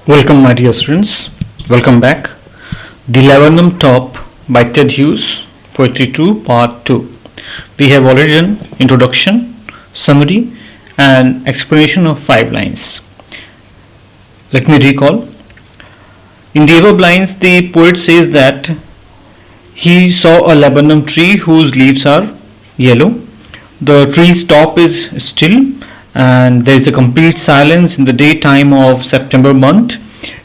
Welcome, my dear students. Welcome back. The Laburnum Top by Ted Hughes, Poetry 2, Part 2. We have already done introduction, summary, and explanation of 5 lines. Let me recall. In the above lines, the poet says that he saw a laburnum tree whose leaves are yellow. The tree's top is still, and there is a complete silence in the daytime of September month.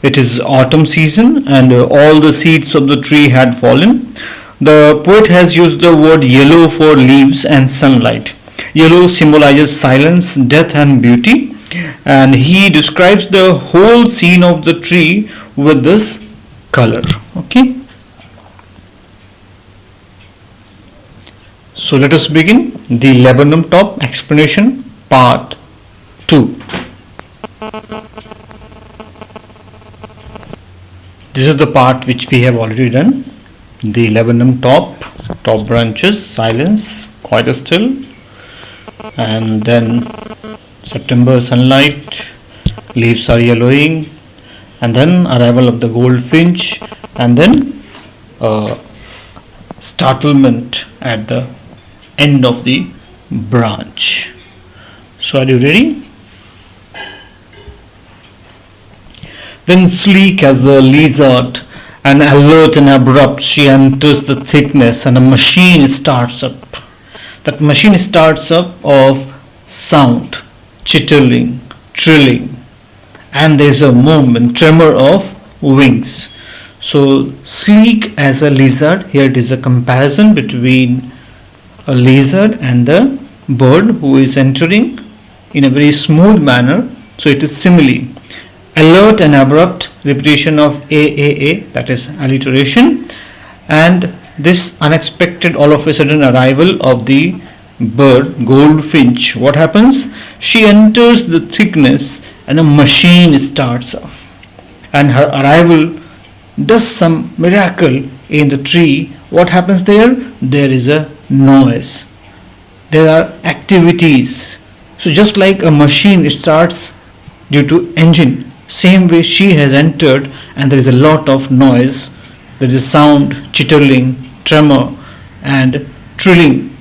It is autumn season, and all the seeds of the tree had fallen. The poet has used the word yellow for leaves and sunlight. Yellow symbolizes silence, death, and beauty, and he describes the whole scene of the tree with this color. Okay. So let us begin the laburnum top explanation part 2. This is the part which we have already done. The laburnum top branches, silence, quite still, and then September sunlight, leaves are yellowing, and then arrival of the goldfinch, and then startlement at the end of the branch. So are you ready? Then sleek as a lizard and alert and abrupt, she enters the thickness and a machine starts up. That machine starts up of sound, chittering, trilling, and there is a movement, tremor of wings. So sleek as a lizard, here it is a comparison between a lizard and the bird who is entering in a very smooth manner. So it is simile. Alert and abrupt, repetition of a, that is alliteration, and this unexpected all of a sudden arrival of the bird goldfinch. What happens? She enters the thickness and a machine starts off, and her arrival does some miracle in the tree. What happens there? There is a noise, there are activities. So just like a machine starts due to engine, same way she has entered and there is a lot of noise. There is sound, chittering, tremor, and trilling.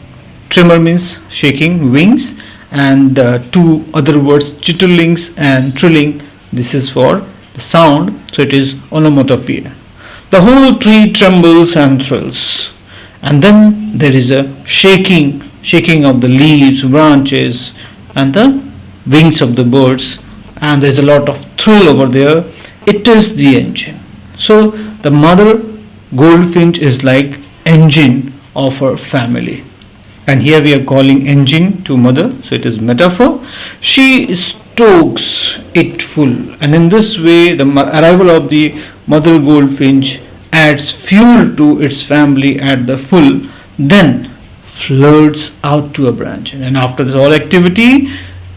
Tremor means shaking wings, and two other words, chitterlings and trilling, this is for the sound, so it is onomatopoeia. The whole tree trembles and thrills, and then there is a shaking of the leaves, branches, and the wings of the birds, and there is a lot of thrill over there. It is the engine. So the mother goldfinch is like engine of her family, and here we are calling engine to mother, so it is metaphor. She stokes it full, and in this way the arrival of the mother goldfinch adds fuel to its family at the full, then flirts out to a branch, and after this all activity,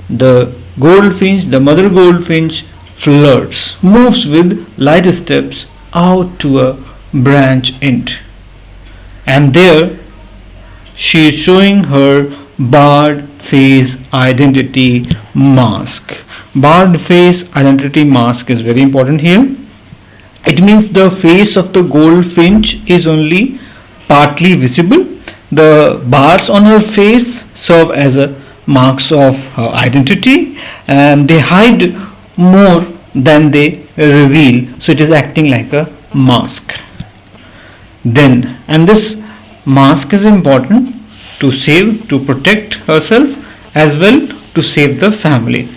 the mother goldfinch flirts, moves with light steps out to a branch end, and there she is showing her barred face identity mask. Barred face identity mask is very important here. It means the face of the goldfinch is only partly visible. The bars on her face serve as a marks of her identity, and they hide more than they reveal, so it is acting like a mask. Then, and this mask is important to save, to protect herself, as well to save the family.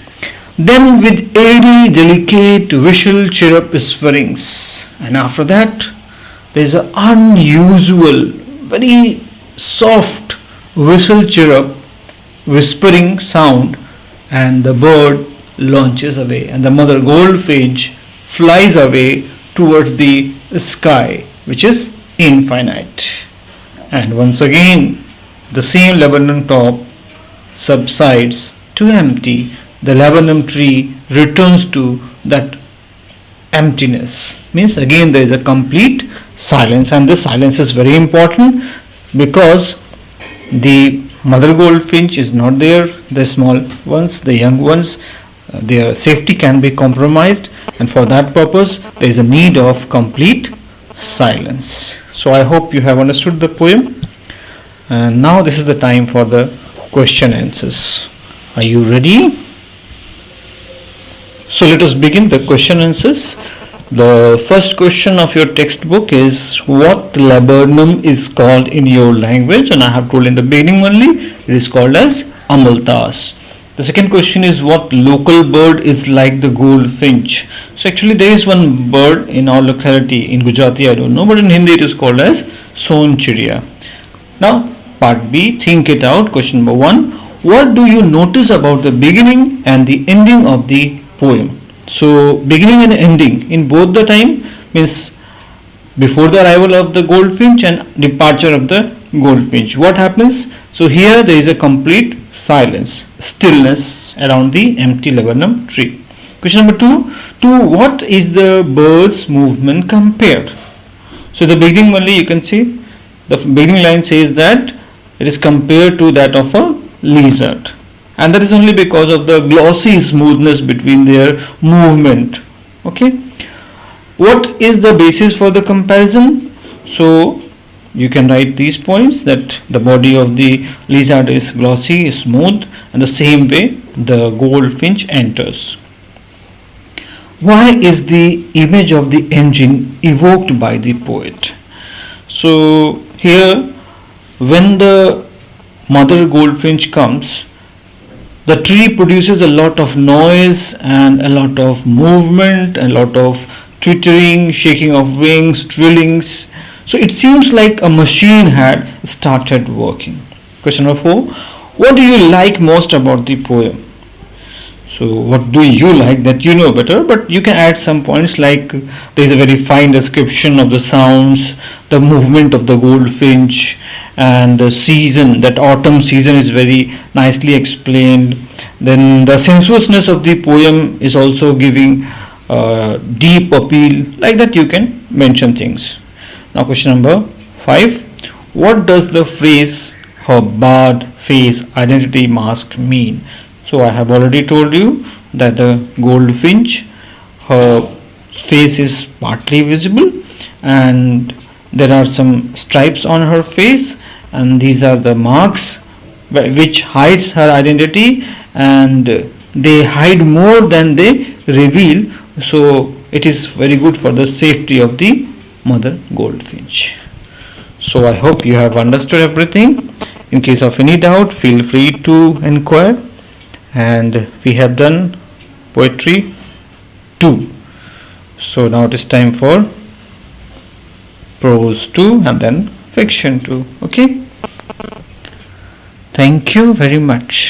Then with airy, delicate whistle chirrup whisperings, and after that there is an unusual, very soft whistle chirrup whispering sound, and the bird launches away, and the mother goldfinch flies away towards the sky, which is infinite. And once again the same laburnum top subsides to empty. The laburnum tree returns to that emptiness, means again there is a complete silence, and this silence is very important because the mother goldfinch is not there, the small ones, the young ones, their safety can be compromised, and for that purpose there is a need of complete silence. So I hope you have understood the poem, and now this is the time for the question answers. Are you ready? So let us begin the question answers. The first question of your textbook is, what laburnum is called in your language? And I have told in the beginning only, it is called as amaltas. The second question is, what local bird is like the goldfinch? So actually there is one bird in our locality, in Gujarati I don't know, but in Hindi it is called as sonchiriya. Now part B, think it out. Question number 1, what do you notice about the beginning and the ending of the poem? So beginning and ending in both the time means before the arrival of the goldfinch and departure of the goldfinch. What happens? So here there is a complete silence, stillness around the empty laburnum tree. Question number 2, to what is the bird's movement compared? So the beginning only you can see, the beginning line says that it is compared to that of a lizard, and that is only because of the glossy smoothness between their movement. Okay, what is the basis for the comparison? So you can write these points, that the body of the lizard is glossy, smooth, and the same way the goldfinch enters. Why is the image of the engine evoked by the poet? So here, when the mother goldfinch comes, the tree produces a lot of noise and a lot of movement, a lot of twittering, shaking of wings, trillings. So it seems like a machine had started working. Question number 4, what do you like most about the poem? So what do you like that you know better, but you can add some points like there is a very fine description of the sounds, the movement of the goldfinch, and the season, that autumn season is very nicely explained. Then the sensuousness of the poem is also giving deep appeal, like that you can mention things. Now question number 5, what does the phrase her barred face identity mask mean? So I have already told you that the goldfinch, her face is partly visible and there are some stripes on her face, and these are the marks which hides her identity, and they hide more than they reveal. So it is very good for the safety of the mother goldfinch. So I hope you have understood everything. In case of any doubt, feel free to inquire. And we have done poetry 2. So now it is time for prose 2 and then fiction 2. Okay. Thank you very much.